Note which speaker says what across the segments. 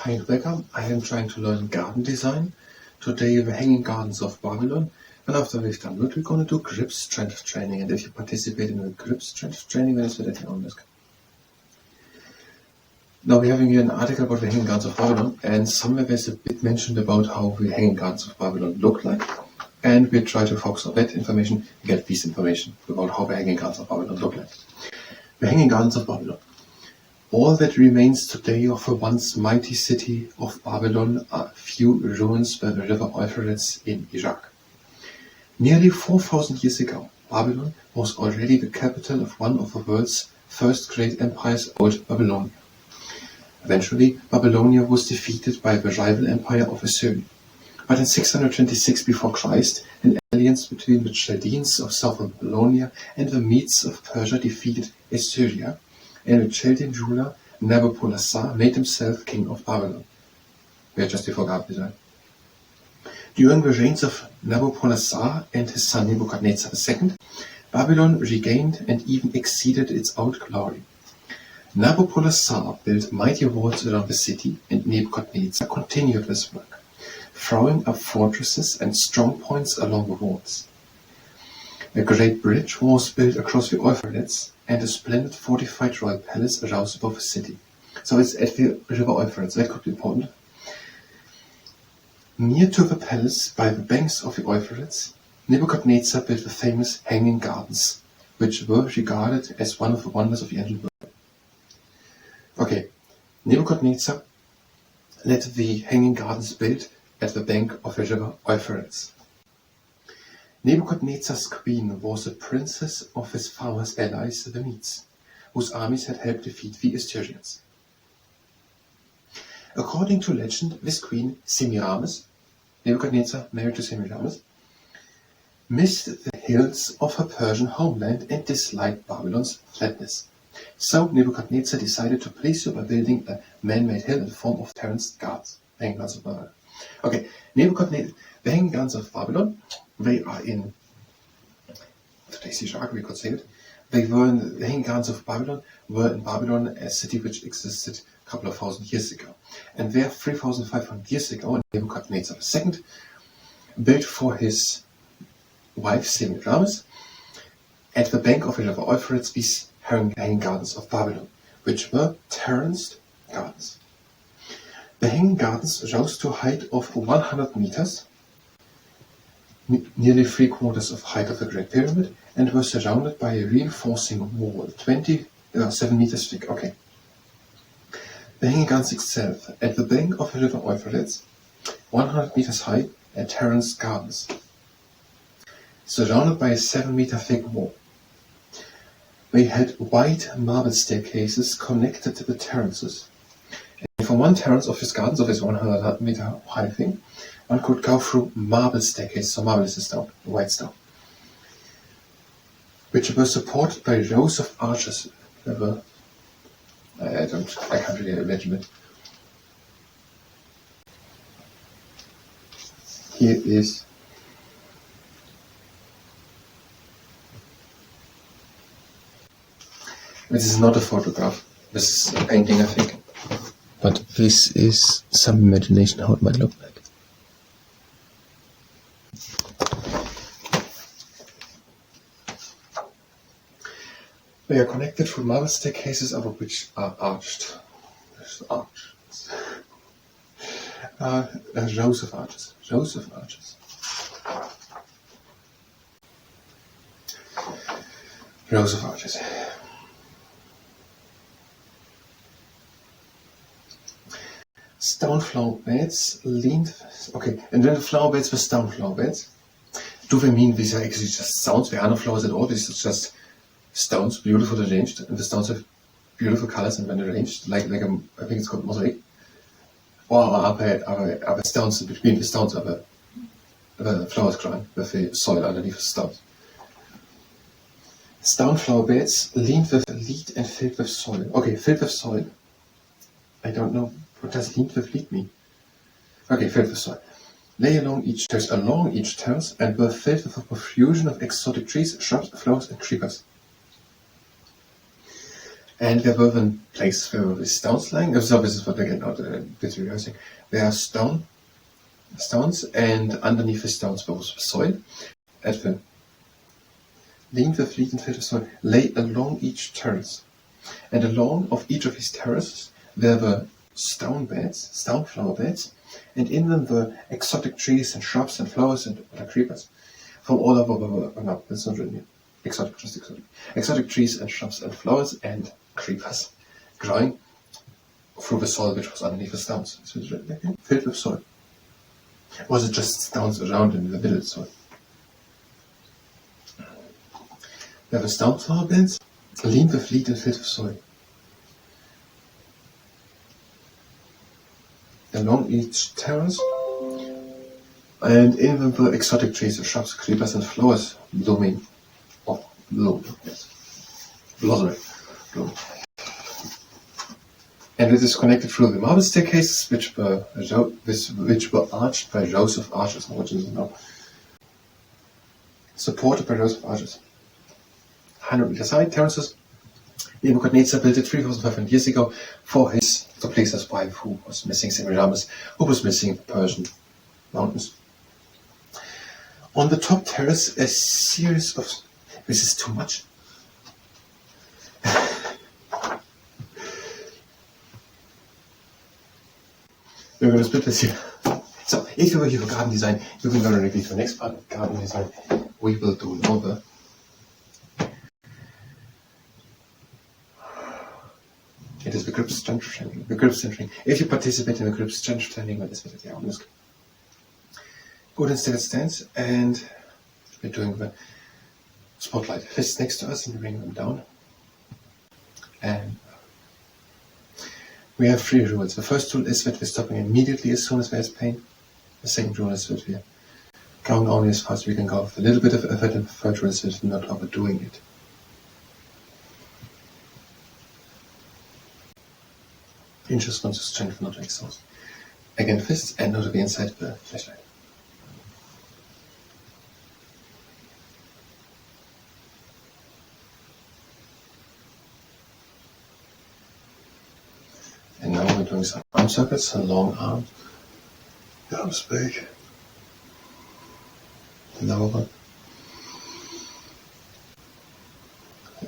Speaker 1: Hi and welcome. I am trying to learn garden design. Today the Hanging Gardens of Babylon. And after we've done that, we're going to do grip strength training. And if you participate in the grip strength training, then it's that on this. Now we're having here an article about the Hanging Gardens of Babylon, and somewhere there's a bit mentioned about how the Hanging Gardens of Babylon look like. And we try to focus on that information, get this information about how the Hanging Gardens of Babylon look like. The Hanging Gardens of Babylon. All that remains today of the once mighty city of Babylon are few ruins by the river Euphrates in Iraq. Nearly 4,000 years ago, Babylon was already the capital of one of the world's first great empires, Old Babylonia. Eventually, Babylonia was defeated by the rival empire of Assyria. But in 626 before Christ, an alliance between the Chaldeans of southern Babylonia and the Medes of Persia defeated Assyria, and the Chaldean ruler Nabopolassar made himself king of Babylon. We had just before Gabriel. During the reigns of Nabopolassar and his son Nebuchadnezzar II, Babylon regained and even exceeded its old glory. Nabopolassar built mighty walls around the city, and Nebuchadnezzar continued this work, throwing up fortresses and strong points along the walls. A great bridge was built across the Euphrates, and a splendid fortified royal palace arose above the city. So it's at the river Euphrates, that could be important. Near to the palace, by the banks of the Euphrates, Nebuchadnezzar built the famous Hanging Gardens, which were regarded as one of the wonders of the ancient world. Okay, Nebuchadnezzar let the Hanging Gardens built at the bank of the river Euphrates. Nebuchadnezzar's queen was a princess of his father's allies, the Medes, whose armies had helped defeat the Assyrians. According to legend, this queen, Semiramis, Nebuchadnezzar married to Semiramis, missed the hills of her Persian homeland and disliked Babylon's flatness. So Nebuchadnezzar decided to please her by building a man-made hill in the form of terraced gardens, Hanging Gardens of Babylon. Okay, Nebuchadnezzar, the Hanging Gardens of Babylon, they are in today's Iraq, we could say it. They were in the Hanging Gardens of Babylon, were in Babylon, a city which existed a couple of thousand years ago. And there, 3,500 years ago, Nebuchadnezzar II built for his wife Semiramis at the bank of the river Euphrates these Hanging Gardens of Babylon, which were terraced gardens. The Hanging Gardens rose to a height of 100 meters, nearly 3/4 of height of the Great Pyramid, and were surrounded by a reinforcing wall, 7 meters thick. Okay. The Hanging Gardens itself, at the bank of the river Euphrates, 100 meters high, and terraced gardens, surrounded by a 7-meter thick wall. They had wide marble staircases connected to the terraces. And from one terrace of his gardens, of his 100-meter high thing, one could go through marble staircases, so marble is a stone, a white stone, which were supported by rows of arches. I can't really imagine it. Here is this is not a photograph. This is a painting, I think. But this is some imagination how it might look like. They are connected through marble staircases, over which are arched. There's arches. Rows of arches. Rows of arches. Rows of arches. Stone flower beds leaned. Okay, and then the flower beds were stone flower beds. Do they mean these are actually just stones? There are no flowers at all. This is just stones, beautifully arranged, and the stones have beautiful colors and when arranged, like I think it's called mosaic. Or are there stones between the stones are the flowers growing with the soil underneath the stones? Stone flower beds leaned with lead and filled with soil. Okay, filled with soil. I don't know what does leaned with lead mean. Okay, filled with soil. Lay along each terrace and were filled with a profusion of exotic trees, shrubs, flowers, and creepers. And there were then places where there were stones lying. So this is what we're getting out with rehearsing. There are stones, and underneath the stones there was soil. At the lean the fleet and filter soil lay along each terrace. And along of each of these terraces there were stone flower beds, and in them were exotic trees and shrubs and flowers and creepers from all over. No, that's not really exotic, just exotic. Exotic trees and shrubs and flowers and creepers growing through the soil which was underneath the stones. So it's really filled with soil. Was it just stones around in the middle of the soil? There were stone flower beds, lean with lead and filled with soil. Along each terrace, and in them were exotic trees and shrubs, creepers and flowers blooming. Blossoming. And it is connected through the marble staircases, which were arched by rows of arches, which is now supported by rows of arches. 100 meters high terraces. Nebuchadnezzar built it 3,500 years ago to please his wife, who was missing Semiramis, who was missing the Persian mountains. On the top terrace, a series of... This is too much. We're going to split this here. So, if you were here for garden design, you can go directly to the next part of garden design. We will do over. It is the group strength training. If you participate in the group strength training, then this wird ja auch good in stated stance, and we're doing the spotlight fists next to us and bring them down. And we have 3 rules. The first rule is that we're stopping immediately as soon as there's pain. The second rule is that we're going only as fast as we can go with a little bit of effort, and the third rule is that we're not overdoing it. You just want to strengthen, not to exhaust. Again, fists and not to be inside the flashlight. And now we're doing some arm circuits, a long arm. The arms big. The lower one.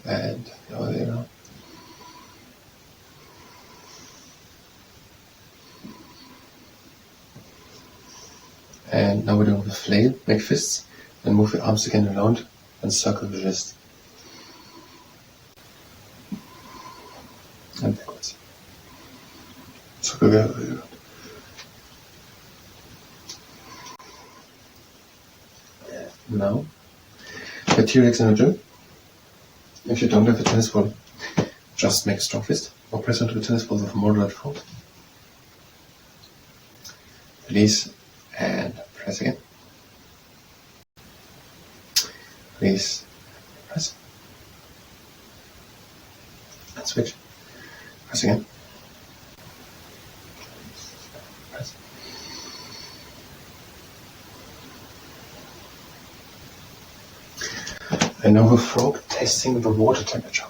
Speaker 1: And the other way around. And now we're doing the flail, make fists, and move your arms again around and circle the wrist. And backwards. Circle the other way around. Now, the T-Rex in the gym. If you don't have a tennis ball, just make a strong fist or press onto the tennis ball with a moderate fold. Release and press again. Release, press. And switch. Press again. Press. And now with frog, testing the water temperature.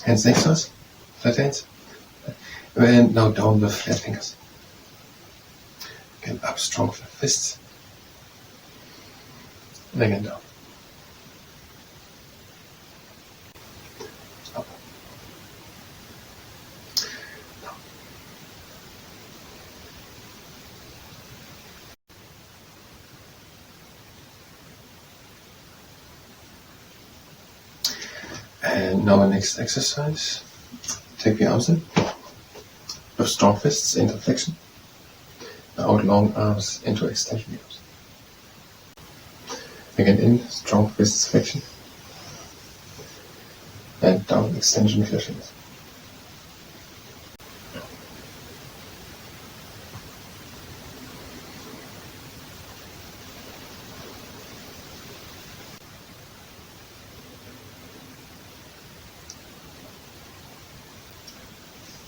Speaker 1: Hands next to us, flat hands. And now down with flat fingers. Again up, strong flat fists. And again down. Up. Down. And now our next exercise. Take the arms in. With strong fists into flexion. Out long arms into extension gaps. Again in, strong fists flexion. And down, extension flexions.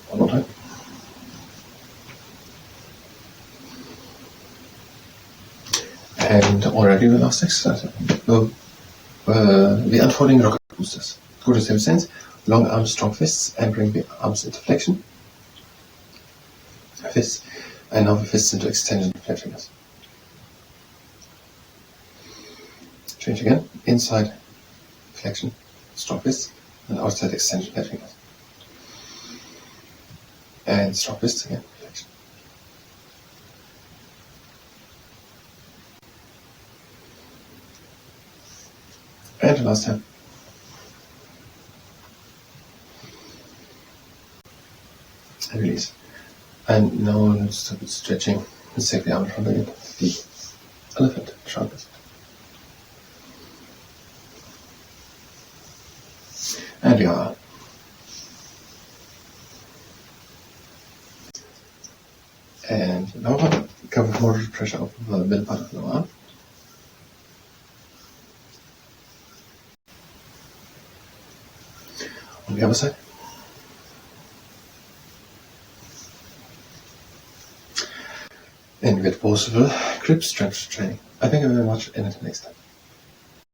Speaker 1: One more time. And already the last exercise. The unfolding rocket boosters. Go to same sense, long arms, strong fists, and bring the arms into flexion. Fists, and now the fists into extension, flat fingers. Change again, inside flexion, strong fists, and outside extension, flat fingers. And strong fists again, flexion. And the last time. And release. And now let's do a bit stretching. Let's take the arm in front again. The elephant shoulders. And we are. And now one. Go with moderate pressure over the middle part of the lower arm. On the other side. And with possible grip strength training. I thank you very much, and until next time.